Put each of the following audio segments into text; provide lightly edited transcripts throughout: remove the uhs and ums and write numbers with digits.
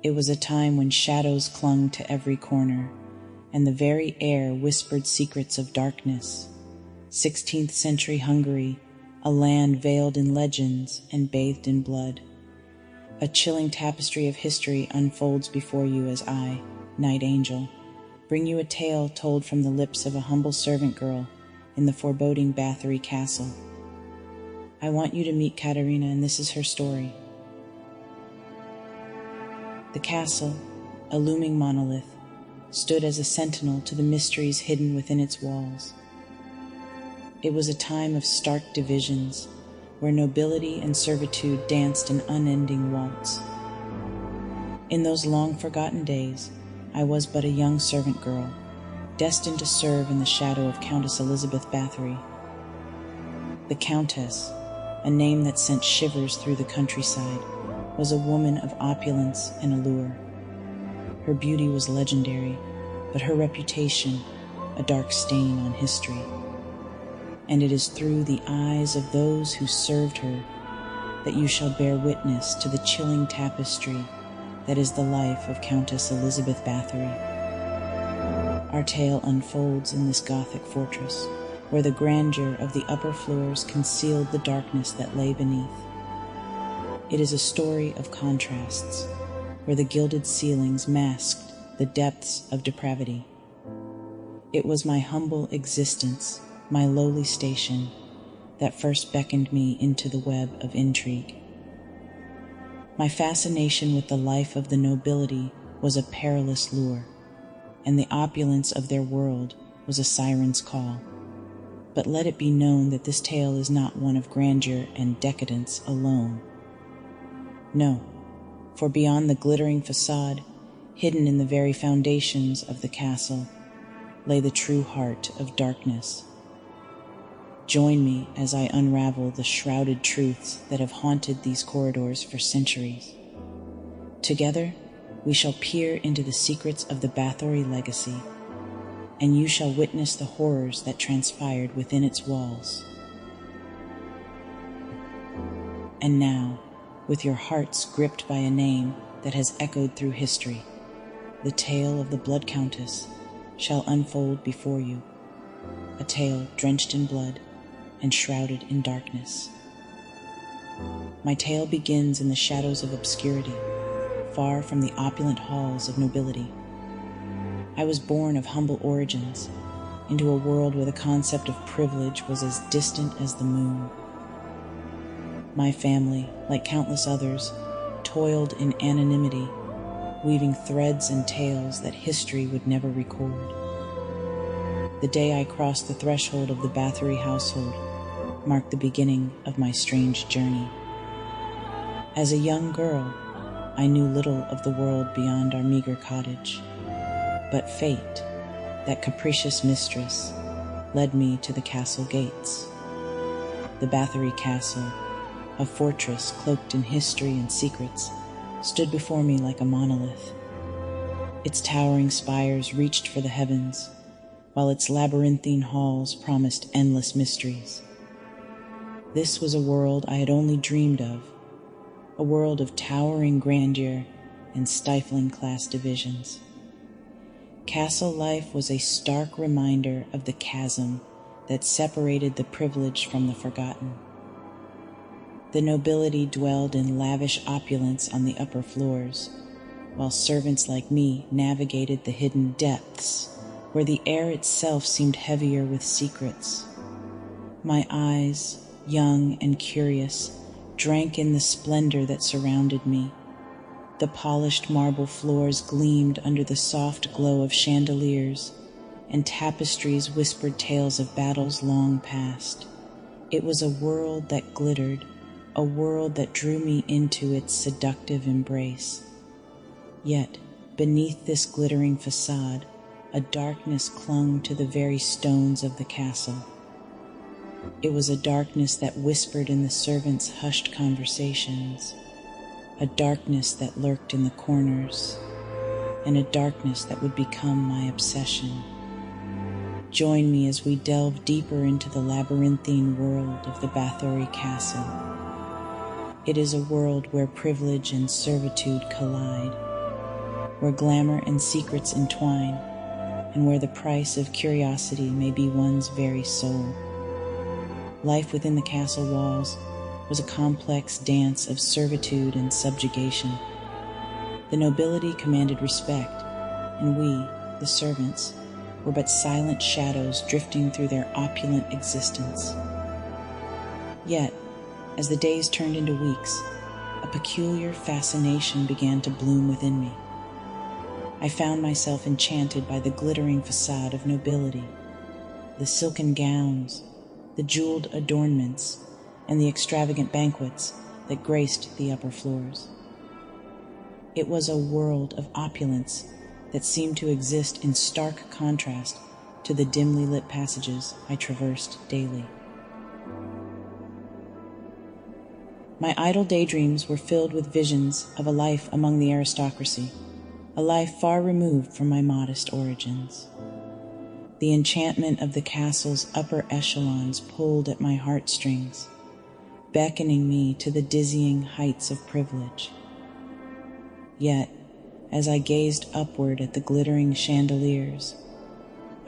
It was a time when shadows clung to every corner, and the very air whispered secrets of darkness. 16th century Hungary, a land veiled in legends and bathed in blood. A chilling tapestry of history unfolds before you as I, Night Angel, bring you a tale told from the lips of a humble servant girl in the foreboding Báthory castle. I want you to meet Katarina, and this is her story. The castle, a looming monolith, stood as a sentinel to the mysteries hidden within its walls. It was a time of stark divisions, where nobility and servitude danced an unending waltz. In those long-forgotten days, I was but a young servant girl, destined to serve in the shadow of Countess Elizabeth Báthory. The Countess, a name that sent shivers through the countryside, was a woman of opulence and allure. Her beauty was legendary, but her reputation a dark stain on history. And it is through the eyes of those who served her that you shall bear witness to the chilling tapestry that is the life of Countess Elizabeth Báthory. Our tale unfolds in this Gothic fortress, where the grandeur of the upper floors concealed the darkness that lay beneath. It is a story of contrasts, where the gilded ceilings masked the depths of depravity. It was my humble existence, my lowly station, that first beckoned me into the web of intrigue. My fascination with the life of the nobility was a perilous lure, and the opulence of their world was a siren's call. But let it be known that this tale is not one of grandeur and decadence alone. No, for beyond the glittering facade, hidden in the very foundations of the castle, lay the true heart of darkness. Join me as I unravel the shrouded truths that have haunted these corridors for centuries. Together, we shall peer into the secrets of the Báthory legacy, and you shall witness the horrors that transpired within its walls. And now, with your hearts gripped by a name that has echoed through history, the tale of the Blood Countess shall unfold before you, a tale drenched in blood and shrouded in darkness. My tale begins in the shadows of obscurity, far from the opulent halls of nobility. I was born of humble origins, into a world where the concept of privilege was as distant as the moon. My family, like countless others, toiled in anonymity, weaving threads and tales that history would never record. The day I crossed the threshold of the Báthory household marked the beginning of my strange journey. As a young girl, I knew little of the world beyond our meager cottage, but fate, that capricious mistress, led me to the castle gates. The Báthory castle, a fortress cloaked in history and secrets, stood before me like a monolith. Its towering spires reached for the heavens, while its labyrinthine halls promised endless mysteries. This was a world I had only dreamed of, a world of towering grandeur and stifling class divisions. Castle life was a stark reminder of the chasm that separated the privileged from the forgotten. The nobility dwelled in lavish opulence on the upper floors, while servants like me navigated the hidden depths, where the air itself seemed heavier with secrets. My eyes, young and curious, drank in the splendor that surrounded me. The polished marble floors gleamed under the soft glow of chandeliers, and tapestries whispered tales of battles long past. It was a world that glittered, a world that drew me into its seductive embrace. Yet, beneath this glittering facade, a darkness clung to the very stones of the castle. It was a darkness that whispered in the servants' hushed conversations, a darkness that lurked in the corners, and a darkness that would become my obsession. Join me as we delve deeper into the labyrinthine world of the Báthory castle. It is a world where privilege and servitude collide, where glamour and secrets entwine, and where the price of curiosity may be one's very soul. Life within the castle walls was a complex dance of servitude and subjugation. The nobility commanded respect, and we, the servants, were but silent shadows drifting through their opulent existence. Yet, as the days turned into weeks, a peculiar fascination began to bloom within me. I found myself enchanted by the glittering facade of nobility, the silken gowns, the jeweled adornments, and the extravagant banquets that graced the upper floors. It was a world of opulence that seemed to exist in stark contrast to the dimly lit passages I traversed daily. My idle daydreams were filled with visions of a life among the aristocracy, a life far removed from my modest origins. The enchantment of the castle's upper echelons pulled at my heartstrings, beckoning me to the dizzying heights of privilege. Yet, as I gazed upward at the glittering chandeliers,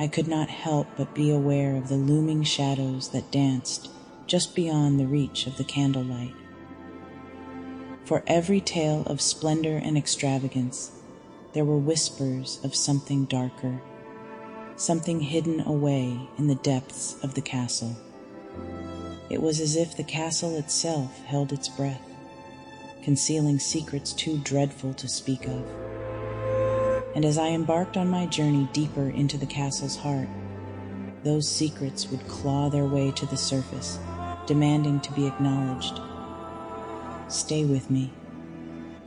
I could not help but be aware of the looming shadows that danced just beyond the reach of the candlelight. For every tale of splendor and extravagance, there were whispers of something darker, something hidden away in the depths of the castle. It was as if the castle itself held its breath, concealing secrets too dreadful to speak of. And as I embarked on my journey deeper into the castle's heart, those secrets would claw their way to the surface, demanding to be acknowledged. Stay with me,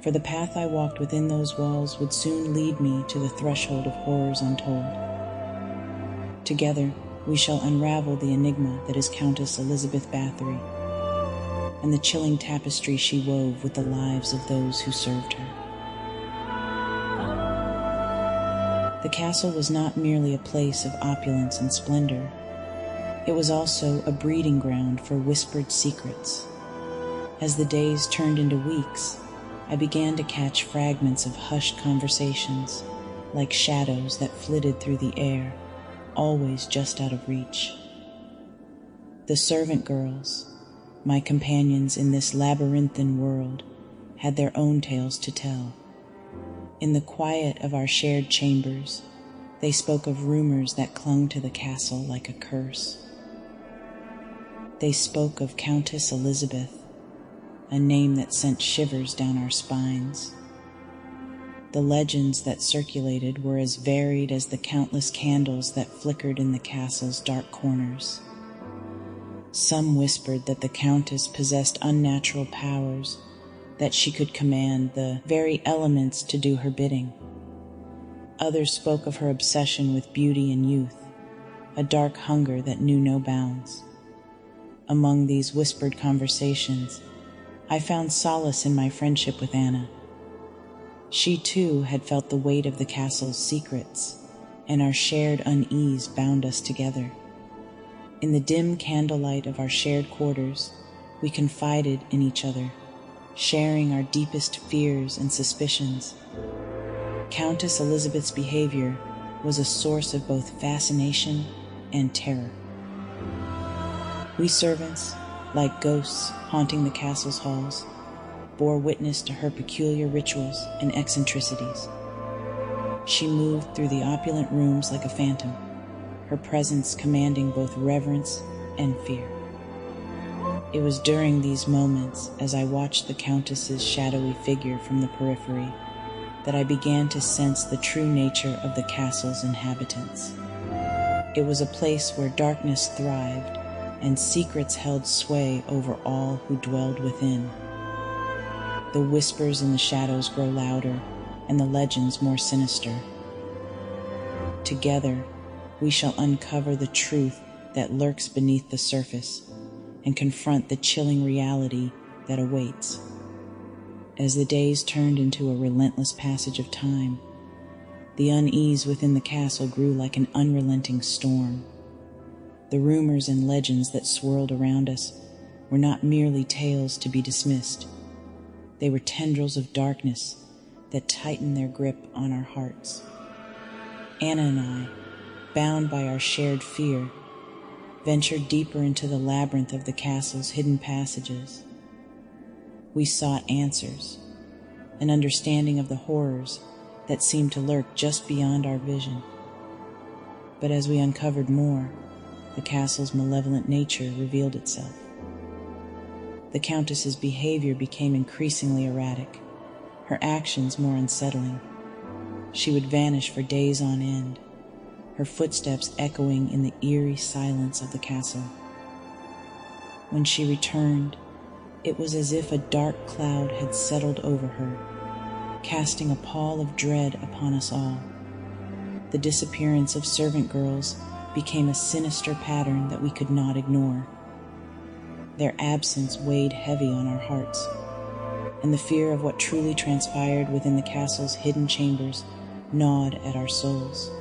for the path I walked within those walls would soon lead me to the threshold of horrors untold. Together, we shall unravel the enigma that is Countess Elizabeth Báthory, and the chilling tapestry she wove with the lives of those who served her. The castle was not merely a place of opulence and splendor. It was also a breeding ground for whispered secrets. As the days turned into weeks, I began to catch fragments of hushed conversations, like shadows that flitted through the air, always just out of reach. The servant girls, my companions in this labyrinthine world, had their own tales to tell. In the quiet of our shared chambers, they spoke of rumors that clung to the castle like a curse. They spoke of Countess Elizabeth, a name that sent shivers down our spines. The legends that circulated were as varied as the countless candles that flickered in the castle's dark corners. Some whispered that the Countess possessed unnatural powers, that she could command the very elements to do her bidding. Others spoke of her obsession with beauty and youth, a dark hunger that knew no bounds. Among these whispered conversations, I found solace in my friendship with Anna. She too had felt the weight of the castle's secrets, and our shared unease bound us together. In the dim candlelight of our shared quarters, we confided in each other, sharing our deepest fears and suspicions. Countess Elizabeth's behavior was a source of both fascination and terror. We servants, like ghosts haunting the castle's halls, bore witness to her peculiar rituals and eccentricities. She moved through the opulent rooms like a phantom, her presence commanding both reverence and fear. It was during these moments, as I watched the Countess's shadowy figure from the periphery, that I began to sense the true nature of the castle's inhabitants. It was a place where darkness thrived, and secrets held sway over all who dwelled within. The whispers in the shadows grow louder, and the legends more sinister. Together, we shall uncover the truth that lurks beneath the surface and confront the chilling reality that awaits. As the days turned into a relentless passage of time, the unease within the castle grew like an unrelenting storm. The rumors and legends that swirled around us were not merely tales to be dismissed. They were tendrils of darkness, that tighten their grip on our hearts. Anna and I, bound by our shared fear, ventured deeper into the labyrinth of the castle's hidden passages. We sought answers, an understanding of the horrors that seemed to lurk just beyond our vision. But as we uncovered more, the castle's malevolent nature revealed itself. The Countess's behavior became increasingly erratic, her actions more unsettling. She would vanish for days on end, her footsteps echoing in the eerie silence of the castle. When she returned, it was as if a dark cloud had settled over her, casting a pall of dread upon us all. The disappearance of servant girls became a sinister pattern that we could not ignore. Their absence weighed heavy on our hearts, and the fear of what truly transpired within the castle's hidden chambers gnawed at our souls.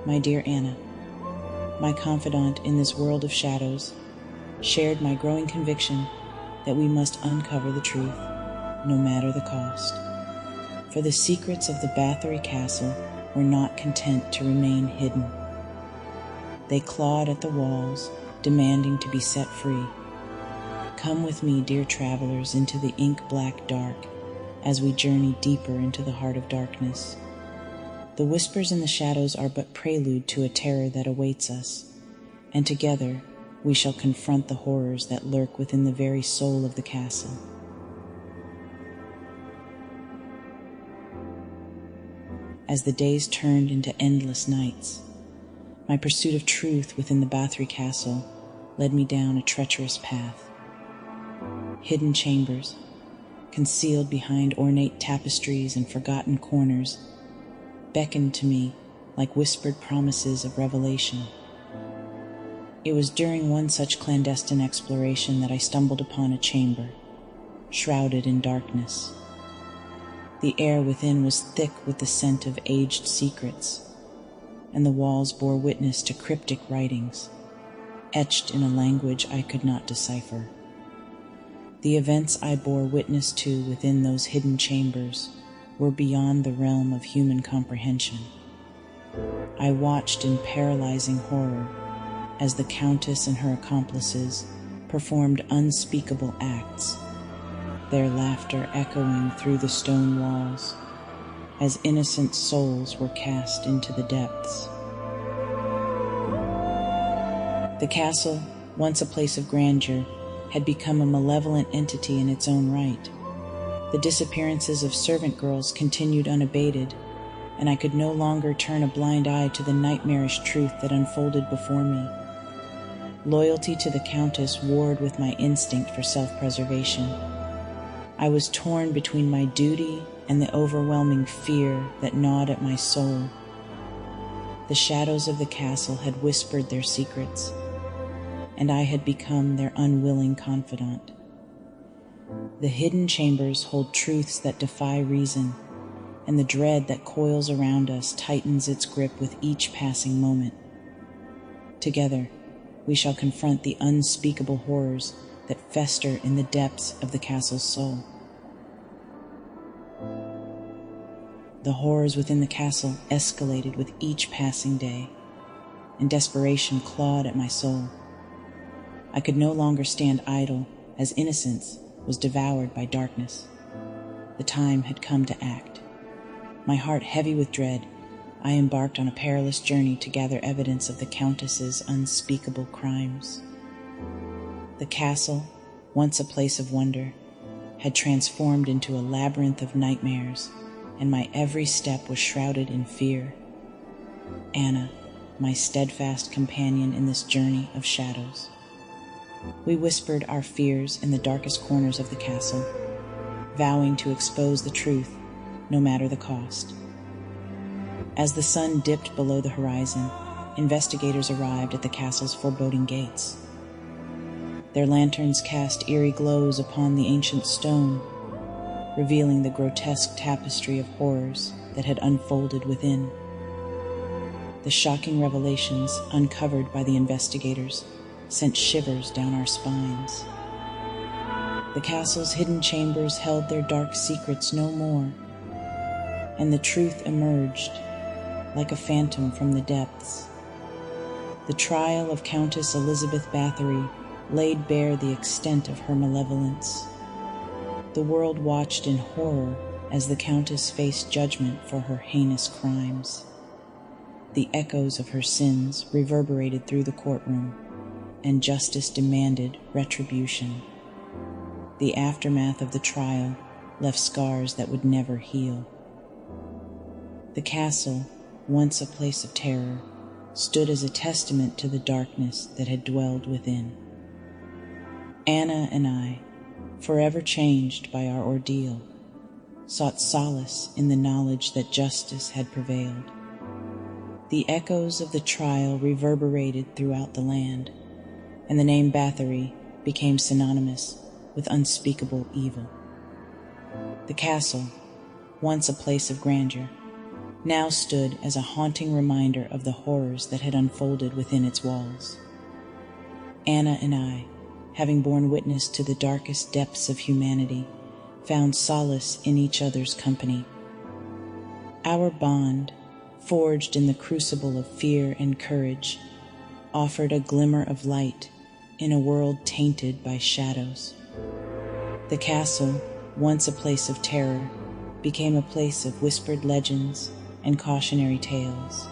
My dear Anna, my confidant in this world of shadows, shared my growing conviction that we must uncover the truth, no matter the cost. For the secrets of the Báthory castle were not content to remain hidden. They clawed at the walls, demanding to be set free. Come with me, dear travelers, into the ink-black dark, as we journey deeper into the heart of darkness. The whispers in the shadows are but prelude to a terror that awaits us, and together we shall confront the horrors that lurk within the very soul of the castle. As the days turned into endless nights, my pursuit of truth within the Báthory castle led me down a treacherous path. Hidden chambers, concealed behind ornate tapestries and forgotten corners, beckoned to me like whispered promises of revelation. It was during one such clandestine exploration that I stumbled upon a chamber, shrouded in darkness. The air within was thick with the scent of aged secrets, and the walls bore witness to cryptic writings, etched in a language I could not decipher. The events I bore witness to within those hidden chambers were beyond the realm of human comprehension. I watched in paralyzing horror as the Countess and her accomplices performed unspeakable acts, their laughter echoing through the stone walls as innocent souls were cast into the depths. The castle, once a place of grandeur, had become a malevolent entity in its own right. The disappearances of servant girls continued unabated, and I could no longer turn a blind eye to the nightmarish truth that unfolded before me. Loyalty to the Countess warred with my instinct for self-preservation. I was torn between my duty and the overwhelming fear that gnawed at my soul. The shadows of the castle had whispered their secrets, and I had become their unwilling confidant. The hidden chambers hold truths that defy reason, and the dread that coils around us tightens its grip with each passing moment. Together, we shall confront the unspeakable horrors that fester in the depths of the castle's soul. The horrors within the castle escalated with each passing day, and desperation clawed at my soul. I could no longer stand idle, as innocence was devoured by darkness. The time had come to act. My heart heavy with dread, I embarked on a perilous journey to gather evidence of the Countess's unspeakable crimes. The castle, once a place of wonder, had transformed into a labyrinth of nightmares, and my every step was shrouded in fear. Anna, my steadfast companion in this journey of shadows. We whispered our fears in the darkest corners of the castle, vowing to expose the truth, no matter the cost. As the sun dipped below the horizon, investigators arrived at the castle's foreboding gates. Their lanterns cast eerie glows upon the ancient stone, revealing the grotesque tapestry of horrors that had unfolded within. The shocking revelations uncovered by the investigators sent shivers down our spines. The castle's hidden chambers held their dark secrets no more, and the truth emerged like a phantom from the depths. The trial of Countess Elizabeth Báthory laid bare the extent of her malevolence. The world watched in horror as the Countess faced judgment for her heinous crimes. The echoes of her sins reverberated through the courtroom, and justice demanded retribution. The aftermath of the trial left scars that would never heal. The castle, once a place of terror, stood as a testament to the darkness that had dwelled within. Anna and I, forever changed by our ordeal, sought solace in the knowledge that justice had prevailed. The echoes of the trial reverberated throughout the land, and the name Báthory became synonymous with unspeakable evil. The castle, once a place of grandeur, now stood as a haunting reminder of the horrors that had unfolded within its walls. Anna and I, having borne witness to the darkest depths of humanity, found solace in each other's company. Our bond, forged in the crucible of fear and courage, offered a glimmer of light in a world tainted by shadows. The castle, once a place of terror, became a place of whispered legends and cautionary tales.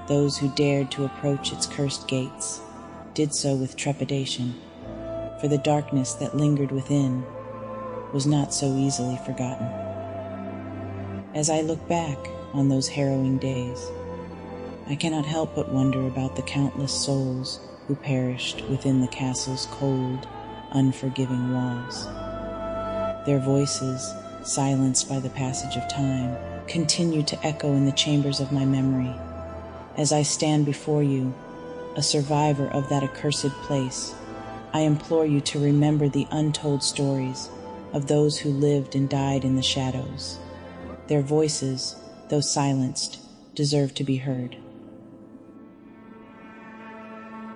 Those who dared to approach its cursed gates did so with trepidation, for the darkness that lingered within was not so easily forgotten. As I look back on those harrowing days, I cannot help but wonder about the countless souls who perished within the castle's cold, unforgiving walls. Their voices, silenced by the passage of time, continue to echo in the chambers of my memory. As I stand before you, a survivor of that accursed place, I implore you to remember the untold stories of those who lived and died in the shadows. Their voices, though silenced, deserve to be heard.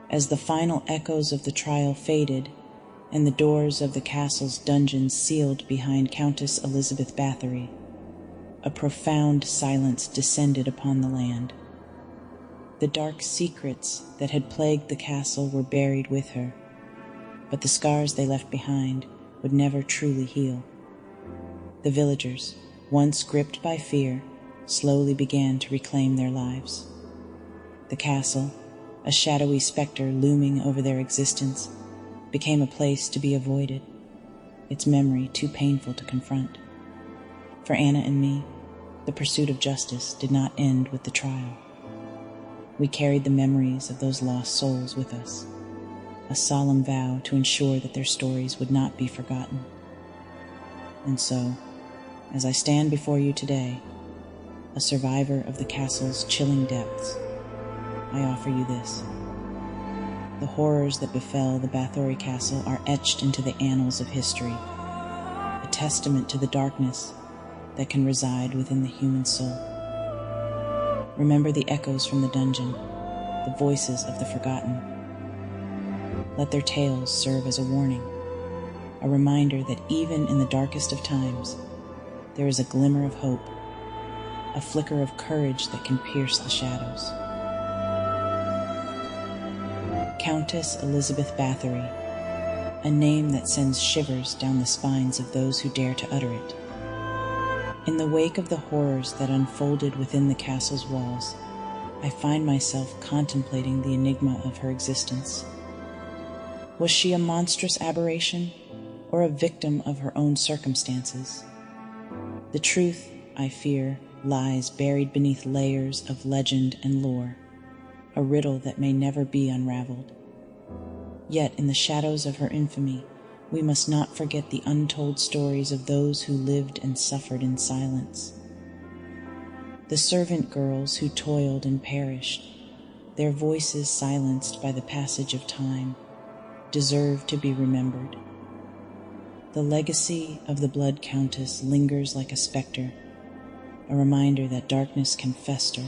As the final echoes of the trial faded, and the doors of the castle's dungeons sealed behind Countess Elizabeth Báthory, a profound silence descended upon the land. The dark secrets that had plagued the castle were buried with her, but the scars they left behind would never truly heal. The villagers, once gripped by fear, slowly began to reclaim their lives. The castle, a shadowy specter looming over their existence, became a place to be avoided, its memory too painful to confront. For Anna and me, the pursuit of justice did not end with the trial. We carried the memories of those lost souls with us, a solemn vow to ensure that their stories would not be forgotten. And so, as I stand before you today, a survivor of the castle's chilling depths, I offer you this. The horrors that befell the Báthory castle are etched into the annals of history, a testament to the darkness that can reside within the human soul. Remember the echoes from the dungeon, the voices of the forgotten. Let their tales serve as a warning, a reminder that even in the darkest of times, there is a glimmer of hope, a flicker of courage that can pierce the shadows. Countess Elizabeth Báthory, a name that sends shivers down the spines of those who dare to utter it. In the wake of the horrors that unfolded within the castle's walls, I find myself contemplating the enigma of her existence. Was she a monstrous aberration, or a victim of her own circumstances? The truth, I fear, lies buried beneath layers of legend and lore, a riddle that may never be unraveled. Yet in the shadows of her infamy, we must not forget the untold stories of those who lived and suffered in silence. The servant girls who toiled and perished, their voices silenced by the passage of time, deserve to be remembered. The legacy of the Blood Countess lingers like a specter, a reminder that darkness can fester,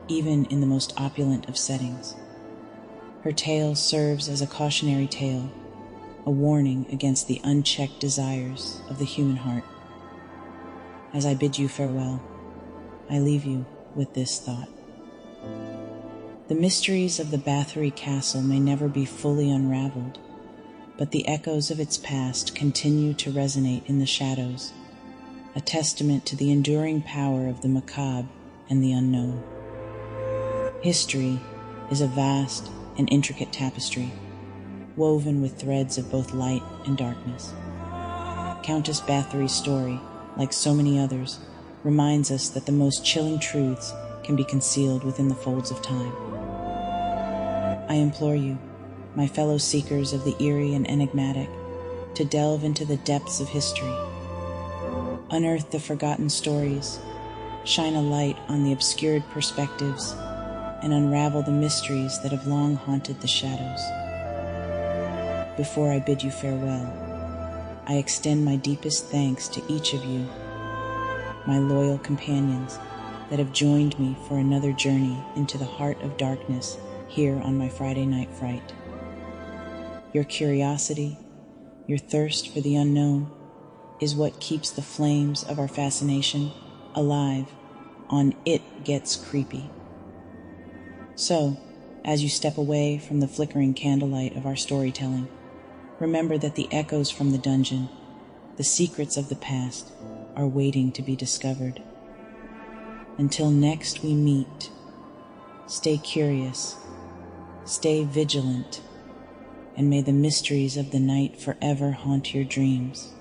even in the most opulent of settings. Her tale serves as a cautionary tale, a warning against the unchecked desires of the human heart. As I bid you farewell, I leave you with this thought. The mysteries of the Báthory castle may never be fully unraveled, but the echoes of its past continue to resonate in the shadows, a testament to the enduring power of the macabre and the unknown. History is a vast and intricate tapestry, woven with threads of both light and darkness. Countess Báthory's story, like so many others, reminds us that the most chilling truths can be concealed within the folds of time. I implore you, my fellow seekers of the eerie and enigmatic, to delve into the depths of history. Unearth the forgotten stories, shine a light on the obscured perspectives, and unravel the mysteries that have long haunted the shadows. Before I bid you farewell, I extend my deepest thanks to each of you, my loyal companions that have joined me for another journey into the heart of darkness here on my Friday Night Fright. Your curiosity, your thirst for the unknown, is what keeps the flames of our fascination alive on It Gets Creepy. So, as you step away from the flickering candlelight of our storytelling, remember that the echoes from the dungeon, the secrets of the past, are waiting to be discovered. Until next we meet, stay curious, stay vigilant, and may the mysteries of the night forever haunt your dreams.